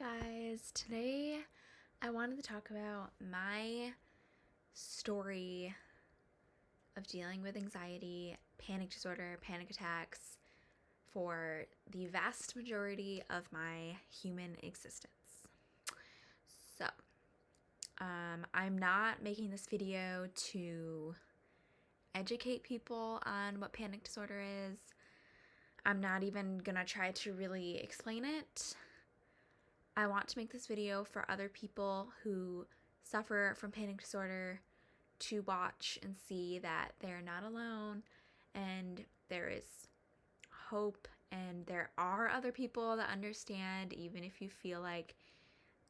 Hi guys, today I wanted to talk about my story of dealing with anxiety, panic disorder, panic attacks for the vast majority of my human existence. So, I'm not making this video to educate people on what panic disorder is. I'm not even gonna try to really explain it. I want to make this video for other people who suffer from panic disorder to watch and see that they're not alone and there is hope and there are other people that understand, even if you feel like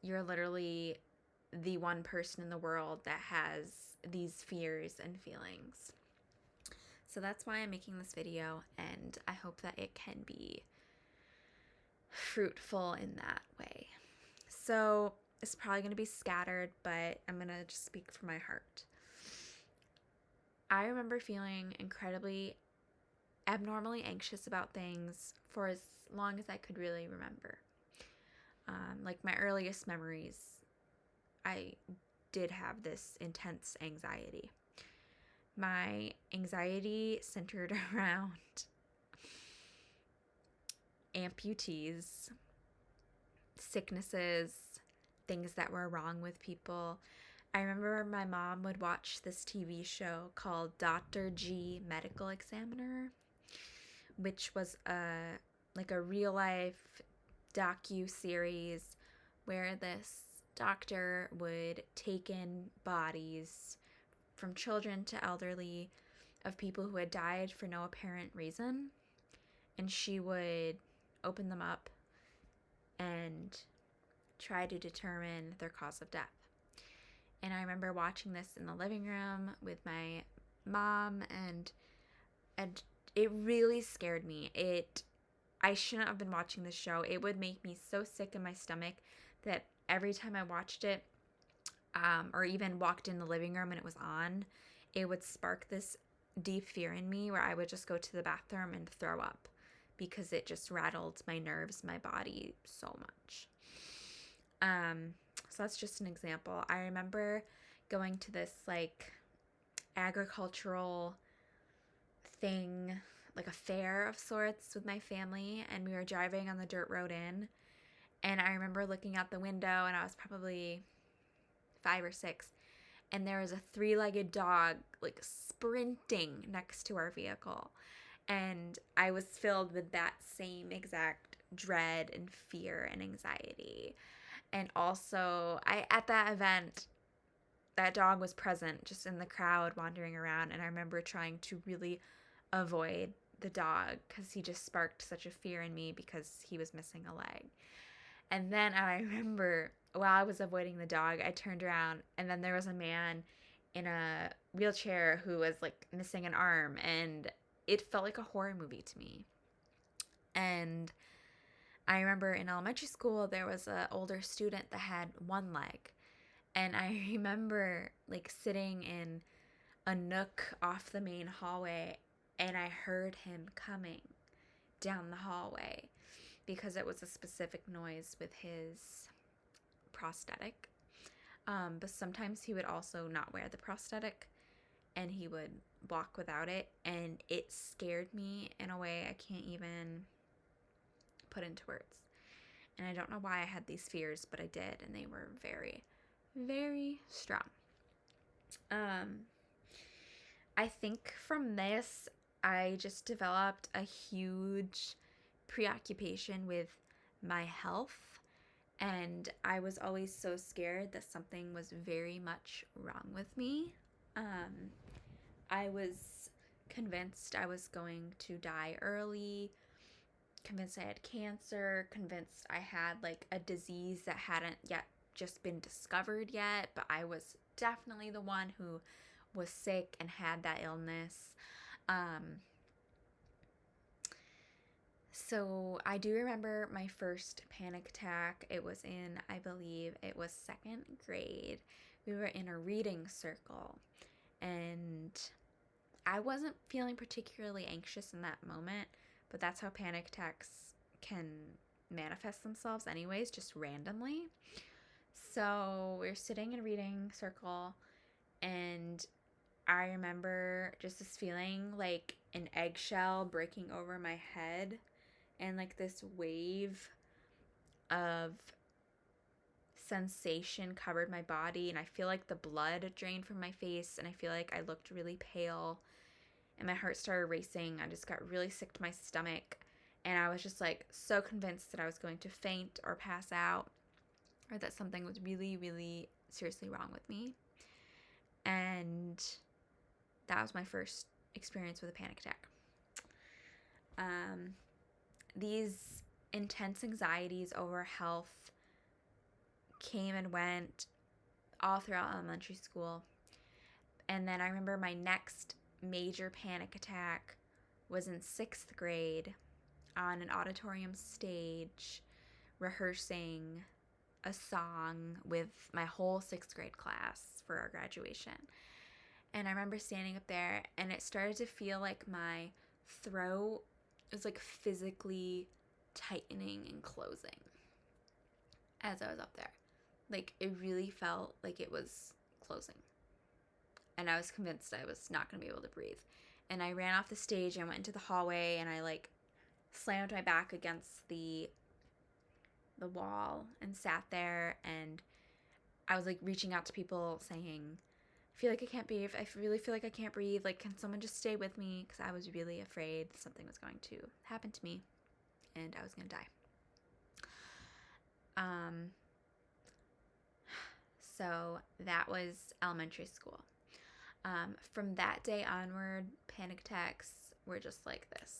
you're literally the one person in the world that has these fears and feelings. So that's why I'm making this video, and I hope that it can be fruitful in that way. So it's probably going to be scattered, but I'm going to just speak from my heart. I remember feeling incredibly abnormally anxious about things for as long as I could really remember. Like my earliest memories, I did have this intense anxiety. My anxiety centered around amputees, sicknesses, things that were wrong with people. I remember my mom would watch this TV show called Dr. G Medical Examiner, which was a real life docu-series where this doctor would take in bodies from children to elderly of people who had died for no apparent reason, and she would open them up and try to determine their cause of death. And I remember watching this in the living room with my mom, and it really scared me. I shouldn't have been watching this show. It would make me so sick in my stomach that every time I watched it, or even walked in the living room and it was on, it would spark this deep fear in me where I would just go to the bathroom and throw up because it just rattled my nerves, my body so much. So that's just an example. I remember going to this agricultural thing, like a fair of sorts with my family, and we were driving on the dirt road in, and I remember looking out the window, and I was probably 5 or 6, and there was a 3-legged dog sprinting next to our vehicle, and I was filled with that same exact dread and fear and anxiety. And also, at that event, that dog was present just in the crowd wandering around, and I remember trying to really avoid the dog because he just sparked such a fear in me because he was missing a leg. And then I remember while I was avoiding the dog, I turned around and then there was a man in a wheelchair who was missing an arm, and it felt like a horror movie to me. And I remember in elementary school there was an older student that had one leg, and I remember sitting in a nook off the main hallway, and I heard him coming down the hallway because it was a specific noise with his prosthetic. But sometimes he would also not wear the prosthetic and he would walk without it, and it scared me in a way I can't even put into words. And I don't know why I had these fears, but I did, and they were very, very strong. I think from this, I just developed a huge preoccupation with my health, and I was always so scared that something was very much wrong with me. I was convinced I was going to die early, convinced I had cancer, convinced I had a disease that hadn't yet just been discovered yet, but I was definitely the one who was sick and had that illness. So I do remember my first panic attack. It was in, I believe it was 2nd grade. We were in a reading circle, and I wasn't feeling particularly anxious in that moment, but that's how panic attacks can manifest themselves anyways, just randomly. So we're sitting in a reading circle, and I remember just this feeling like an eggshell breaking over my head, and like this wave of sensation covered my body, and I feel like the blood drained from my face, and I feel like I looked really pale, and my heart started racing. I just got really sick to my stomach, and I was just like so convinced that I was going to faint or pass out, or that something was really, really seriously wrong with me. And that was my first experience with a panic attack. These intense anxieties over health came and went all throughout elementary school. And then I remember my next major panic attack was in 6th grade on an auditorium stage, rehearsing a song with my whole 6th grade class for our graduation. And I remember standing up there, and it started to feel like my throat was like physically tightening and closing as I was up there. Like, it really felt like it was closing. And I was convinced I was not going to be able to breathe. And I ran off the stage and went into the hallway, and I like slammed my back against the wall and sat there, and I was like reaching out to people saying, I feel like I can't breathe. I really feel like I can't breathe. Like, can someone just stay with me? Because I was really afraid something was going to happen to me and I was going to die. So that was elementary school. From that day onward, panic attacks were just like this,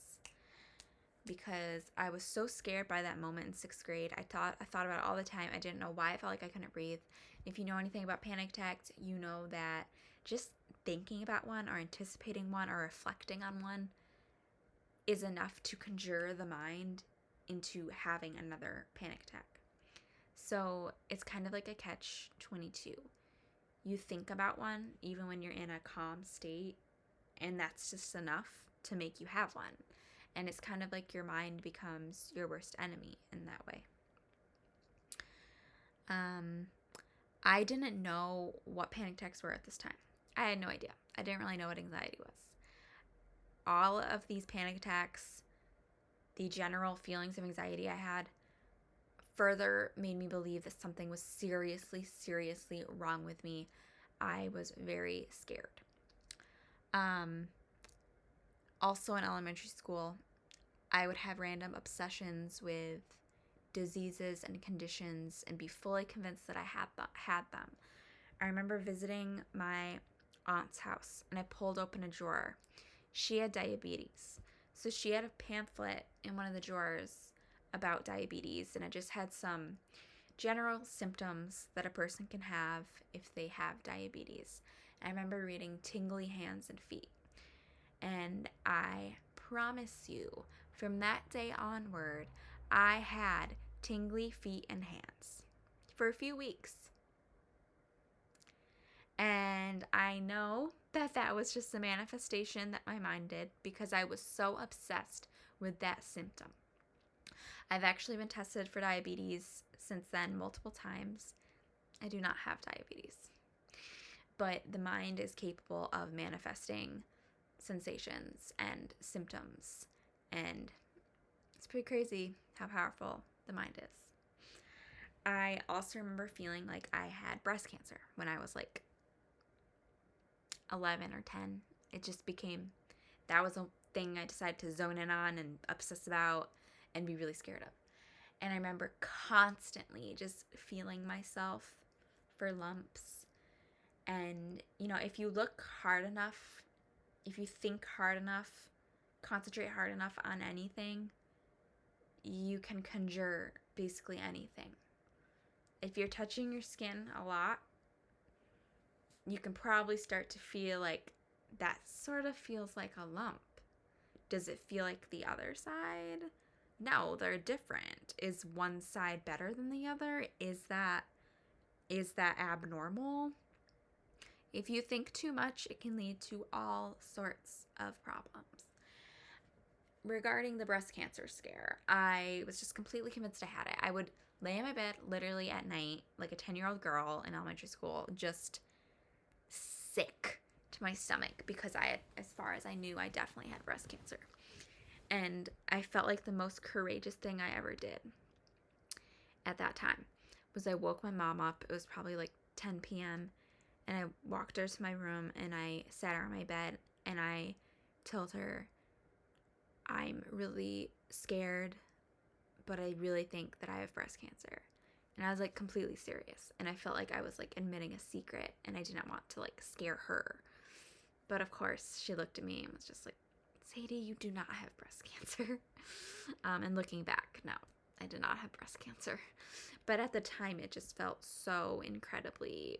because I was so scared by that moment in 6th grade. I thought about it all the time. I didn't know why I felt like I couldn't breathe. If you know anything about panic attacks, you know that just thinking about one or anticipating one or reflecting on one is enough to conjure the mind into having another panic attack. So it's kind of like a catch-22. You think about one even when you're in a calm state, and that's just enough to make you have one. And it's kind of like your mind becomes your worst enemy in that way. I didn't know what panic attacks were at this time. I had no idea. I didn't really know what anxiety was. All of these panic attacks, the general feelings of anxiety I had, further made me believe that something was seriously, seriously wrong with me. I was very scared. Also in elementary school, I would have random obsessions with diseases and conditions and be fully convinced that I had them. I remember visiting my aunt's house, and I pulled open a drawer. She had diabetes. So she had a pamphlet in one of the drawers about diabetes, and it just had some general symptoms that a person can have if they have diabetes. And I remember reading tingly hands and feet. And I promise you, from that day onward, I had tingly feet and hands for a few weeks. And I know that that was just a manifestation that my mind did, because I was so obsessed with that symptom. I've actually been tested for diabetes since then multiple times. I do not have diabetes. But the mind is capable of manifesting sensations and symptoms, and it's pretty crazy how powerful the mind is. I also remember feeling like I had breast cancer when I was like 11 or 10. It just became, that was a thing I decided to zone in on and obsess about and be really scared of. And I remember constantly just feeling myself for lumps. And, you know, if you look hard enough, if you think hard enough, concentrate hard enough on anything, you can conjure basically anything. If you're touching your skin a lot, you can probably start to feel like that sort of feels like a lump. Does it feel like the other side? No, they're different. Is one side better than the other? Is that abnormal? If you think too much, it can lead to all sorts of problems. regarding the breast cancer scare, I was just completely convinced I had it. I would lay in my bed literally at night, like a 10-year-old girl in elementary school, just sick to my stomach because I had, as far as I knew, I definitely had breast cancer. And I felt like the most courageous thing I ever did at that time was I woke my mom up. It was probably like 10 p.m. and I walked her to my room and I sat her on my bed and I told her, I'm really scared, but I really think that I have breast cancer. And I was like completely serious. And I felt like I was like admitting a secret and I didn't want to like scare her. But of course, she looked at me and was just like, Sadie, you do not have breast cancer. And looking back, no, I did not have breast cancer. But at the time, it just felt so incredibly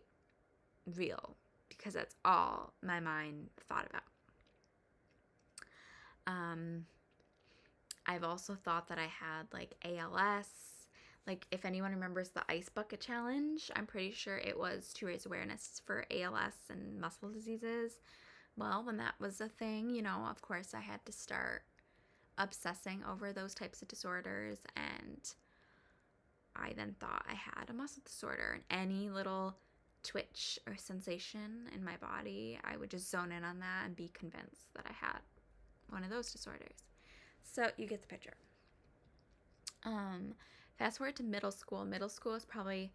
real because that's all my mind thought about. I've also thought that I had like ALS. Like if anyone remembers the ice bucket challenge, I'm pretty sure it was to raise awareness for ALS and muscle diseases. Well, when that was a thing, you know, of course I had to start obsessing over those types of disorders, and I then thought I had a muscle disorder, and any little twitch or sensation in my body, I would just zone in on that and be convinced that I had one of those disorders. So you get the picture. Fast forward to middle school. Middle school is probably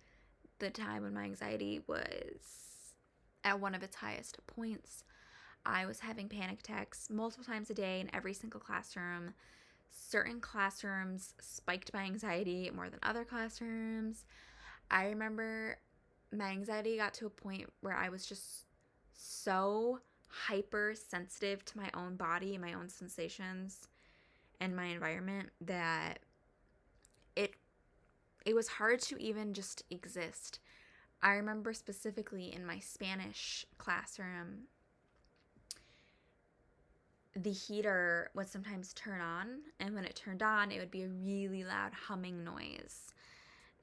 the time when my anxiety was at one of its highest points. I was having panic attacks multiple times a day in every single classroom. Certain classrooms spiked my anxiety more than other classrooms. I remember my anxiety got to a point where I was just so hypersensitive to my own body, my own sensations, and my environment that it was hard to even just exist. I remember specifically in my Spanish classroom, the heater would sometimes turn on, and when it turned on, it would be a really loud humming noise.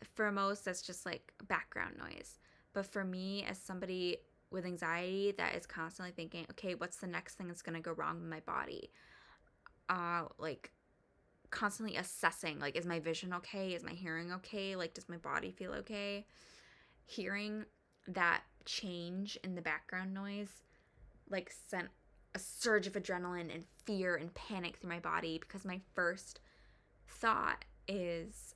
For most, that's just like background noise. But for me, as somebody with anxiety that is constantly thinking, okay, what's the next thing that's going to go wrong with my body? Like constantly assessing, like, is my vision okay? Is my hearing okay? Like, does my body feel okay? Hearing that change in the background noise, like, sent a surge of adrenaline and fear and panic through my body because my first thought was,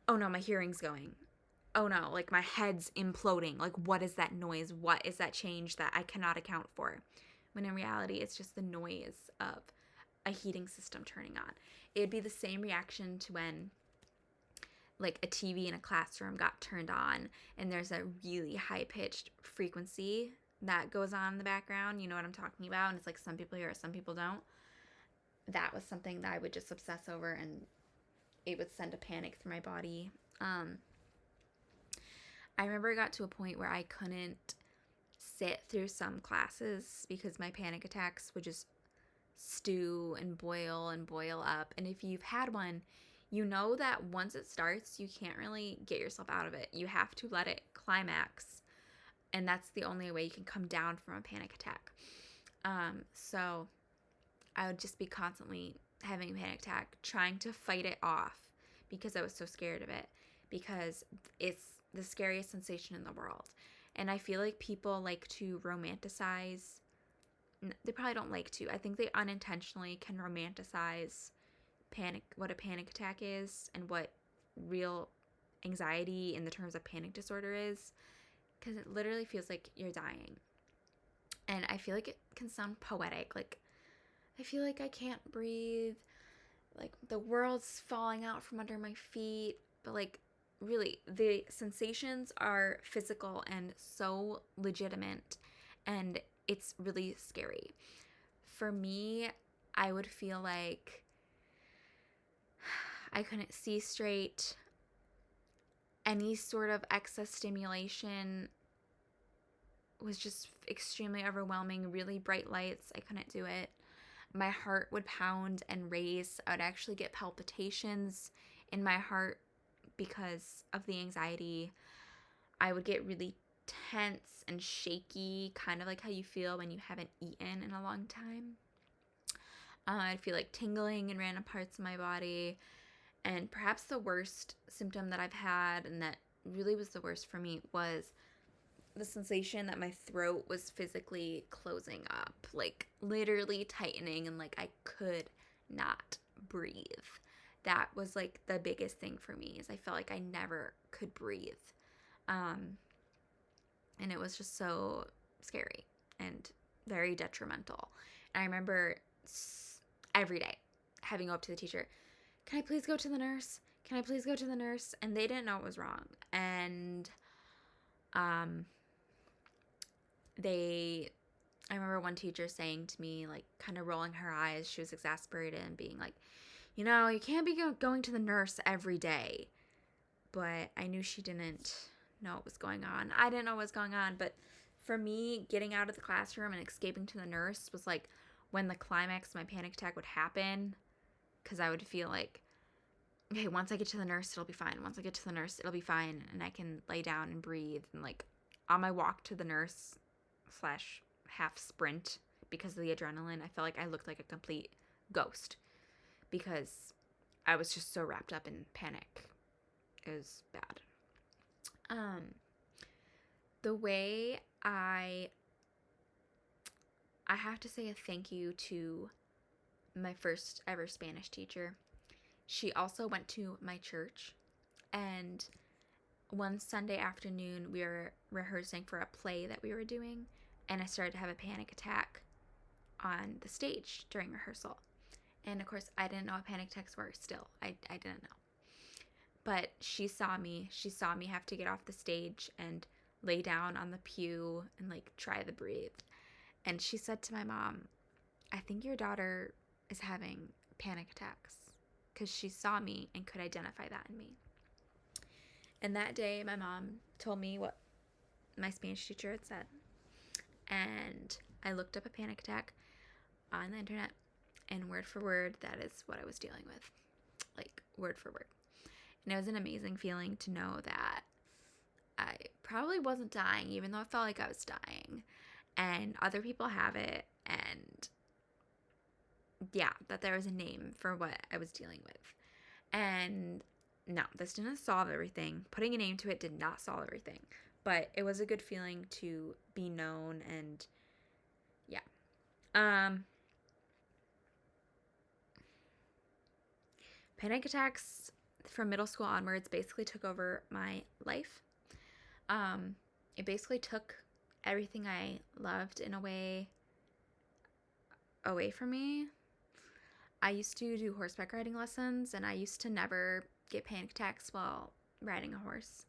oh no, my hearing's going. Oh no, like my head's imploding. Like, what is that noise? What is that change that I cannot account for? When in reality, it's just the noise of a heating system turning on. It'd be the same reaction to when like a TV in a classroom got turned on and there's a really high-pitched frequency that goes on in the background. You know what I'm talking about? And it's like some people hear it, some people don't. That was something that I would just obsess over, and it would send a panic through my body. I remember it got to a point where I couldn't sit through some classes because my panic attacks would just stew and boil up. And if you've had one, you know that once it starts, you can't really get yourself out of it. You have to let it climax, and that's the only way you can come down from a panic attack. So I would just be constantly having a panic attack, trying to fight it off because I was so scared of it, because it's the scariest sensation in the world. And I feel like people like to romanticize. They probably don't like to. I think they unintentionally can romanticize what a panic attack is and what real anxiety in the terms of panic disorder is, because it literally feels like you're dying. And I feel like it can sound poetic. Like, I feel like I can't breathe. Like, the world's falling out from under my feet. But, like, really, the sensations are physical and so legitimate. And it's really scary. For me, I would feel like I couldn't see straight. Any sort of excess stimulation was just extremely overwhelming. Really bright lights, I couldn't do it. My heart would pound and race. I would actually get palpitations in my heart because of the anxiety. I would get really tense and shaky, kind of like how you feel when you haven't eaten in a long time. I'd feel like tingling in random parts of my body. And perhaps the worst symptom that I've had, and that really was the worst for me, was the sensation that my throat was physically closing up, like literally tightening, and like I could not breathe. That was like the biggest thing for me, is I felt like I never could breathe. And it was just so scary and very detrimental. And I remember every day having to go up to the teacher, can I please go to the nurse? Can I please go to the nurse? And they didn't know it was wrong. And I remember one teacher saying to me, like, kind of rolling her eyes, she was exasperated and being like, you know, you can't be going to the nurse every day. But I knew she didn't know what was going on. I didn't know what was going on. But for me, getting out of the classroom and escaping to the nurse was like when the climax of my panic attack would happen, because I would feel like, okay, once I get to the nurse, it'll be fine. Once I get to the nurse, it'll be fine. And I can lay down and breathe. And like on my walk to the nurse / half sprint, because of the adrenaline, I felt like I looked like a complete ghost, because I was just so wrapped up in panic. It was bad. The way I have to say a thank you to my first ever Spanish teacher. She also went to my church, and one Sunday afternoon we were rehearsing for a play that we were doing, and I started to have a panic attack on the stage during rehearsal. And of course, I didn't know what panic attacks were still. I didn't know. But she saw me have to get off the stage and lay down on the pew and like try to breathe. And she said to my mom, I think your daughter is having panic attacks, because she saw me and could identify that in me. And that day, my mom told me what my Spanish teacher had said. And I looked up a panic attack on the internet, and word for word, that is what I was dealing with. Like, word for word. And it was an amazing feeling to know that I probably wasn't dying, even though I felt like I was dying. And other people have it, and yeah, that there was a name for what I was dealing with. And no, this didn't solve everything. Putting a name to it did not solve everything. But it was a good feeling to be known, and yeah. Panic attacks from middle school onwards basically took over my life. It basically took everything I loved in a way away from me. I used to do horseback riding lessons, and I used to never get panic attacks while riding a horse.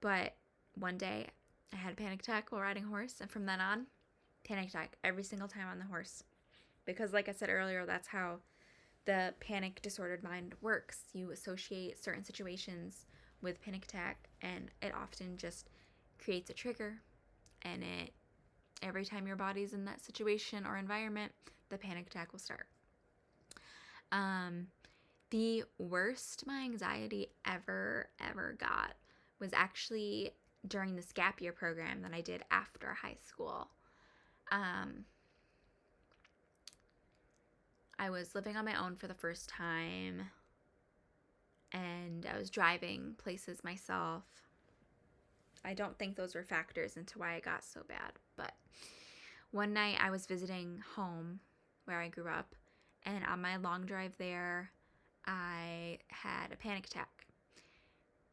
But one day I had a panic attack while riding a horse, and from then on, panic attack every single time on the horse. Because like I said earlier, that's how the panic disordered mind works. You associate certain situations with panic attack, and it often just creates a trigger, and every time your body's in that situation or environment, the panic attack will start. The worst my anxiety ever got was actually during this gap year program that I did after high school. I was living on my own for the first time, and I was driving places myself. I don't think those were factors into why I got so bad, but one night I was visiting home where I grew up, and on my long drive there, I had a panic attack.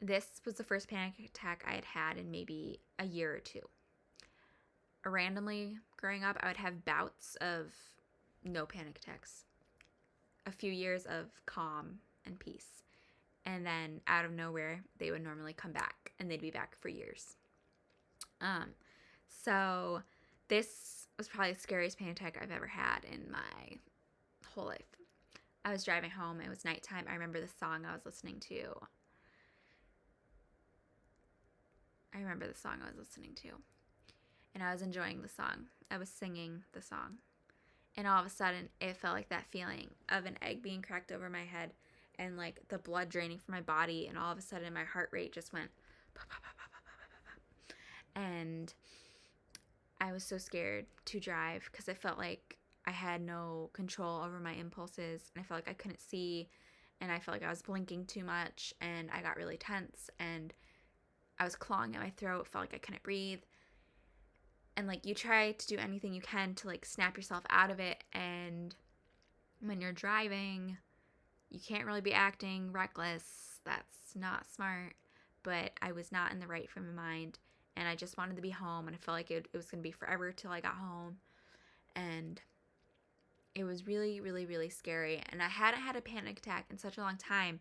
This was the first panic attack I had had in maybe a year or two. Randomly, growing up, I would have bouts of no panic attacks. A few years of calm and peace. And then out of nowhere, they would normally come back, and they'd be back for years. So this was probably the scariest panic attack I've ever had in my whole life. I was driving home. It was nighttime. I remember the song I was listening to. And I was enjoying the song. I was singing the song. And all of a sudden, it felt like that feeling of an egg being cracked over my head, and like the blood draining from my body. And all of a sudden, my heart rate just went. And I was so scared to drive, because it felt like I had no control over my impulses, and I felt like I couldn't see, and I felt like I was blinking too much, and I got really tense, and I was clawing at my throat, felt like I couldn't breathe. And like you try to do anything you can to like snap yourself out of it, and when you're driving, you can't really be acting reckless. That's not smart. But I was not in the right frame of mind, and I just wanted to be home, and I felt like it was going to be forever till I got home. And it was really, really, really scary. And I hadn't had a panic attack in such a long time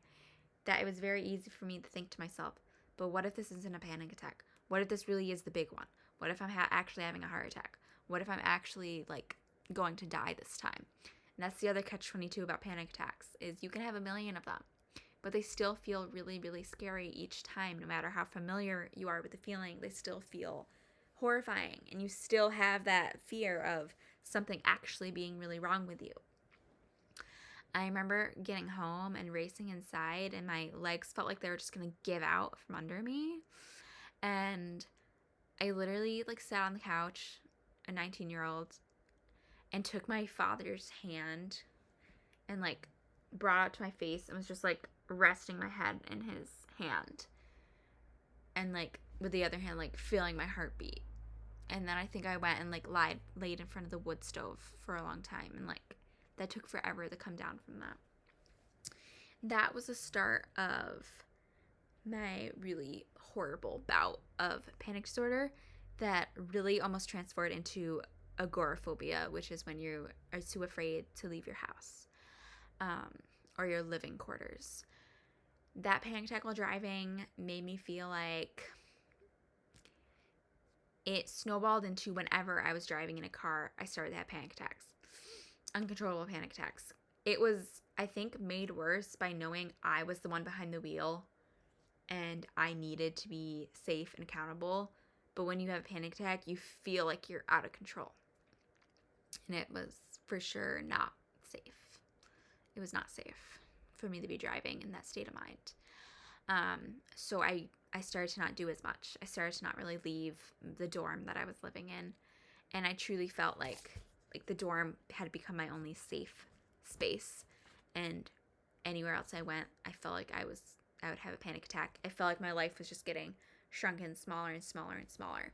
that it was very easy for me to think to myself, but what if this isn't a panic attack? What if this really is the big one? What if I'm actually having a heart attack? What if I'm actually like going to die this time? And that's the other catch-22 about panic attacks, is you can have a million of them, but they still feel really, really scary each time. No matter how familiar you are with the feeling, they still feel horrifying, and you still have that fear of something actually being really wrong with you. I remember getting home and racing inside, and my legs felt like they were just going to give out from under me. And I literally like sat on the couch, a 19-year-old, and took my father's hand and like brought it to my face and was just like resting my head in his hand. And like with the other hand, like feeling my heartbeat. And then I think I went and like laid in front of the wood stove for a long time, and like that took forever to come down from that. That was the start of my really horrible bout of panic disorder that really almost transferred into agoraphobia, which is when you are too afraid to leave your house or your living quarters. That panic attack while driving made me feel like it snowballed into whenever I was driving in a car, I started to have panic attacks, uncontrollable panic attacks. It was, I think, made worse by knowing I was the one behind the wheel and I needed to be safe and accountable. But when you have a panic attack, you feel like you're out of control. And it was for sure not safe. It was not safe for me to be driving in that state of mind. So I started to not do as much. I started to not really leave the dorm that I was living in. And I truly felt like the dorm had become my only safe space. And anywhere else I went, I felt like I would have a panic attack. I felt like my life was just getting shrunken smaller and smaller and smaller.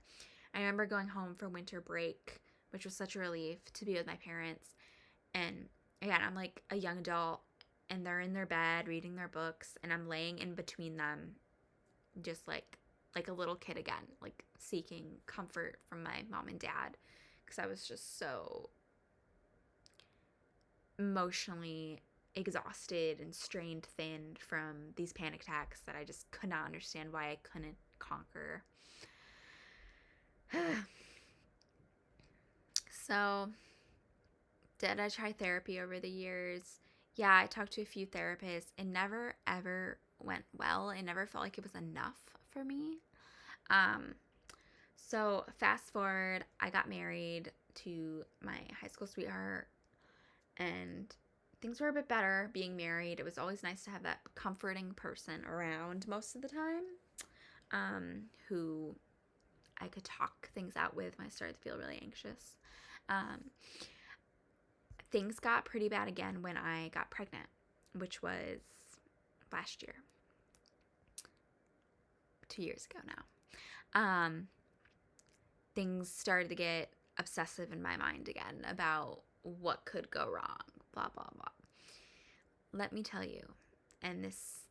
I remember going home for winter break, which was such a relief to be with my parents. And again, I'm like a young adult, and they're in their bed reading their books, and I'm laying in between them, just like a little kid again, like seeking comfort from my mom and dad, because I was just so emotionally exhausted and strained thin from these panic attacks that I just could not understand why I couldn't conquer. So, did I try therapy over the years? Yeah, I talked to a few therapists. It never ever went well. It never felt like it was enough for me. So fast forward, I got married to my high school sweetheart, and things were a bit better being married. It was always nice to have that comforting person around most of the time, who I could talk things out with when I started to feel really anxious. Things got pretty bad again when I got pregnant, which was last year. 2 years ago now. Things started to get obsessive in my mind again about what could go wrong, blah, blah, blah. Let me tell you, and this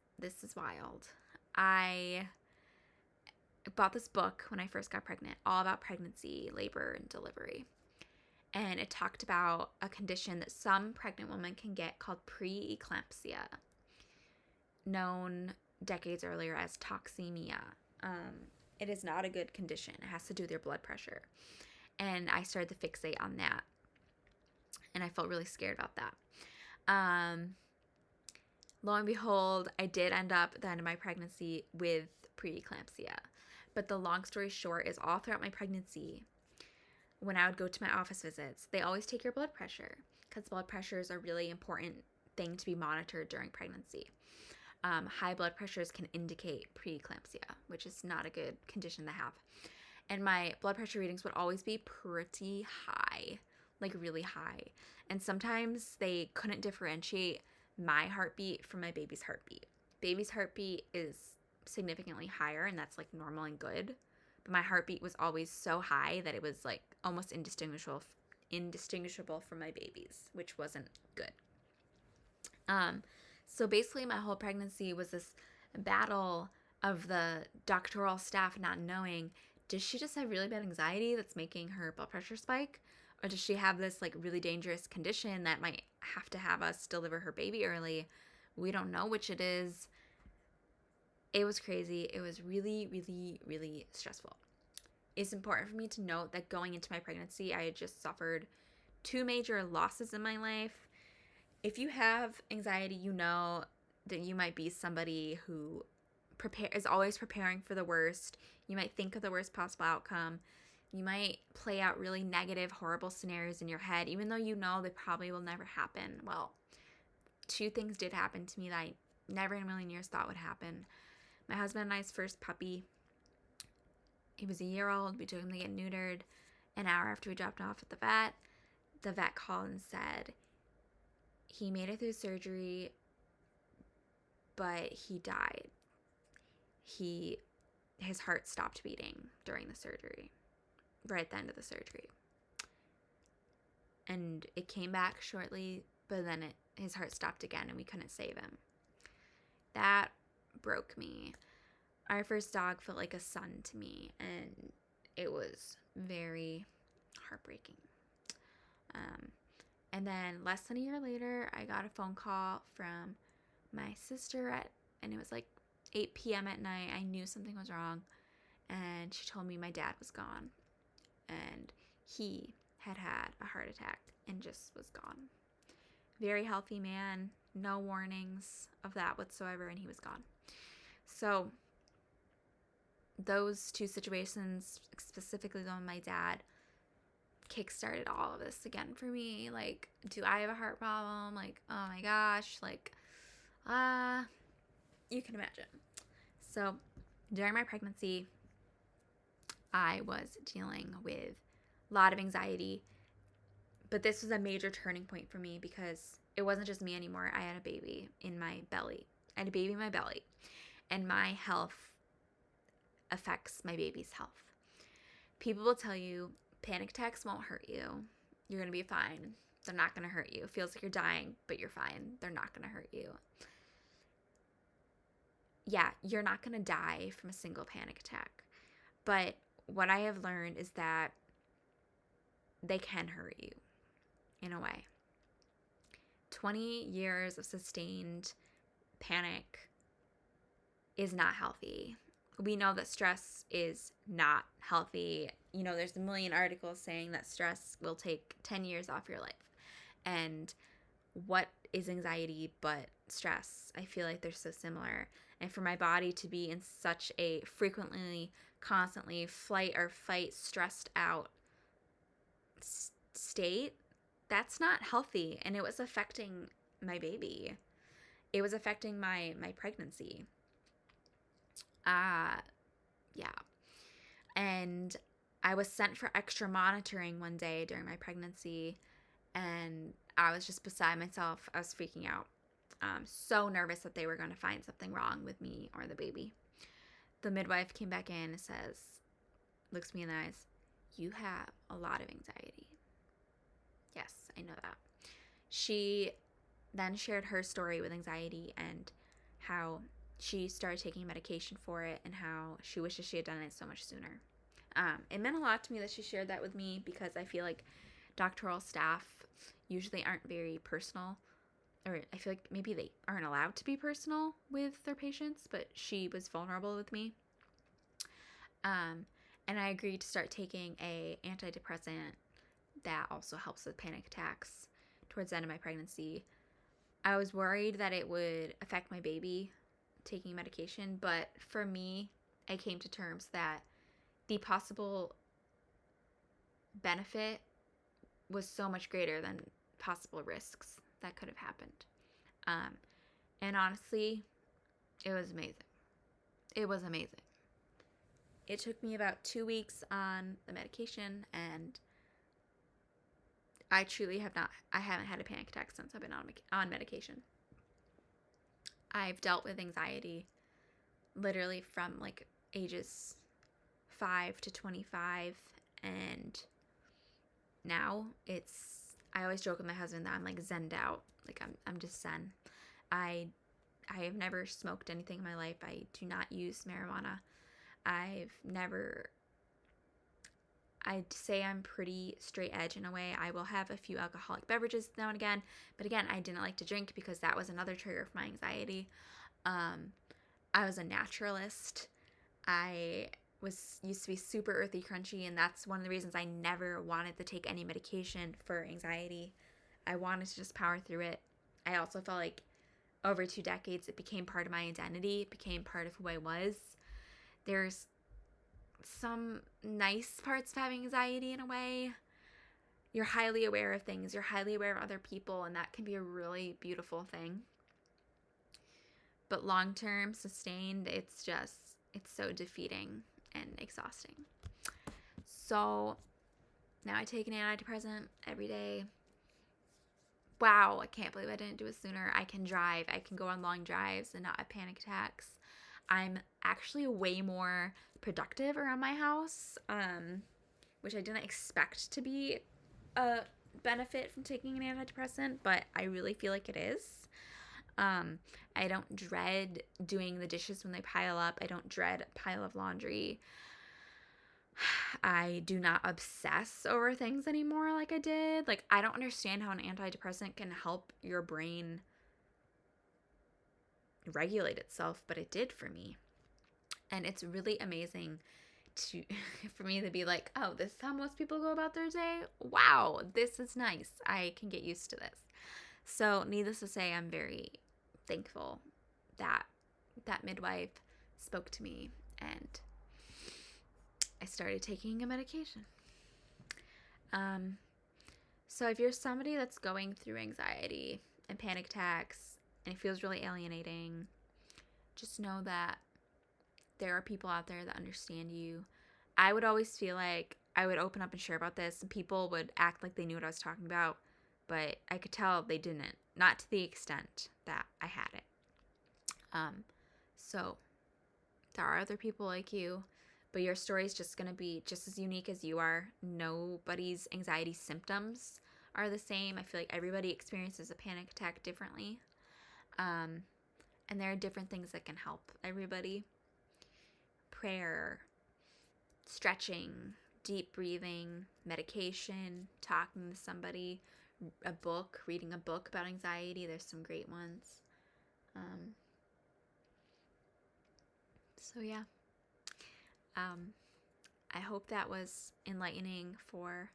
is wild. I bought this book when I first got pregnant, all about pregnancy, labor, and delivery. And it talked about a condition that some pregnant women can get called preeclampsia, known decades earlier as toxemia. It is not a good condition. It has to do with your blood pressure. And I started to fixate on that. And I felt really scared about that. Lo and behold, I did end up at the end of my pregnancy with preeclampsia. But the long story short is all throughout my pregnancy, when I would go to my office visits, they always take your blood pressure, because blood pressure is a really important thing to be monitored during pregnancy. High blood pressures can indicate preeclampsia, which is not a good condition to have. And my blood pressure readings would always be pretty high, like really high. And sometimes they couldn't differentiate my heartbeat from my baby's heartbeat. Baby's heartbeat is significantly higher, and that's like normal and good. But my heartbeat was always so high that it was like almost indistinguishable from my baby's, which wasn't good. So basically my whole pregnancy was this battle of the doctoral staff not knowing, does she just have really bad anxiety that's making her blood pressure spike? Or does she have this like really dangerous condition that might have to have us deliver her baby early? We don't know which it is. It was crazy. It was really, really, really stressful. It's important for me to note that going into my pregnancy, I had just suffered 2 major losses in my life. If you have anxiety, you know that you might be somebody who is always preparing for the worst. You might think of the worst possible outcome. You might play out really negative, horrible scenarios in your head, even though you know they probably will never happen. Well, 2 things did happen to me that I never in a million years thought would happen. My husband and I's first puppy, he was a year old. We took him to get neutered. An hour after we dropped him off at the vet called and said he made it through surgery, but he died. His heart stopped beating during the surgery, right at the end of the surgery. And it came back shortly, but then his heart stopped again and we couldn't save him. That broke me. Our first dog felt like a son to me, and it was very heartbreaking. And then less than a year later, I got a phone call from my sister and it was like 8 p.m. at night. I knew something was wrong, and she told me my dad was gone, and he had a heart attack and just was gone. Very healthy man, no warnings of that whatsoever, and he was gone. So those 2 situations, specifically the one with my dad, kickstarted all of this again for me. Like, do I have a heart problem? Like, oh my gosh, like, you can imagine. So during my pregnancy, I was dealing with a lot of anxiety, but this was a major turning point for me because it wasn't just me anymore. I had a baby in my belly. And my health affects my baby's health. People will tell you panic attacks won't hurt you. You're going to be fine. They're not going to hurt you. It feels like you're dying, but you're fine. They're not going to hurt you. Yeah, you're not going to die from a single panic attack. But what I have learned is that they can hurt you in a way. 20 years of sustained panic is not healthy. We know that stress is not healthy. You know, there's a million articles saying that stress will take 10 years off your life. And what is anxiety but stress? I feel like they're so similar. And for my body to be in such a frequently, constantly flight or fight, stressed out state, that's not healthy. And it was affecting my baby. It was affecting my pregnancy. Yeah. And I was sent for extra monitoring one day during my pregnancy, and I was just beside myself. I was freaking out. So nervous that they were going to find something wrong with me or the baby. The midwife came back in and says, looks me in the eyes, you have a lot of anxiety. Yes, I know that. She then shared her story with anxiety and how she started taking medication for it and how she wishes she had done it so much sooner. It meant a lot to me that she shared that with me because I feel like doctoral staff usually aren't very personal, or I feel like maybe they aren't allowed to be personal with their patients, but she was vulnerable with me. And I agreed to start taking a antidepressant that also helps with panic attacks towards the end of my pregnancy. I was worried that it would affect my baby taking medication, but for me, I came to terms that the possible benefit was so much greater than possible risks that could have happened. And honestly, it was amazing. It was amazing. It took me about 2 weeks on the medication, and I truly have not. I haven't had a panic attack since I've been on medication. I've dealt with anxiety literally from like ages 5 to 25, and now I always joke with my husband that I'm like zenned out. Like I'm just zen. I have never smoked anything in my life. I do not use marijuana. I'd say I'm pretty straight edge in a way. I will have a few alcoholic beverages now and again, but again, I didn't like to drink because that was another trigger for my anxiety. I was a naturalist. I used to be super earthy crunchy, and that's one of the reasons I never wanted to take any medication for anxiety. I wanted to just power through it. I also felt like over 2 decades it became part of my identity. It became part of who I was. There's some nice parts of having anxiety in a way. You're highly aware of things. You're highly aware of other people, and that can be a really beautiful thing. But long-term, sustained, it's so defeating and exhausting. So now I take an antidepressant every day. Wow, I can't believe I didn't do it sooner. I can drive. I can go on long drives and not have panic attacks. I'm actually way more productive around my house, which I didn't expect to be a benefit from taking an antidepressant, but I really feel like it is. I don't dread doing the dishes when they pile up. I don't dread a pile of laundry. I do not obsess over things anymore like I did. Like, I don't understand how an antidepressant can help your brain regulate itself, but it did for me. And it's really amazing for me to be like, oh, this is how most people go about their day? Wow, this is nice. I can get used to this. So needless to say, I'm very thankful that that midwife spoke to me and I started taking a medication. So if you're somebody that's going through anxiety and panic attacks and it feels really alienating, just know that there are people out there that understand you. I would always feel like I would open up and share about this and people would act like they knew what I was talking about, but I could tell they didn't. Not to the extent that I had it. So there are other people like you, but your story is just going to be just as unique as you are. Nobody's anxiety symptoms are the same. I feel like everybody experiences a panic attack differently. And there are different things that can help everybody. Prayer, stretching, deep breathing, medication, talking to somebody, reading a book about anxiety. There's some great ones. So yeah. I hope that was enlightening for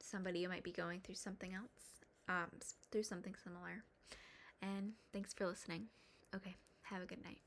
somebody who might be going through something else, through something similar. And thanks for listening. Okay, have a good night.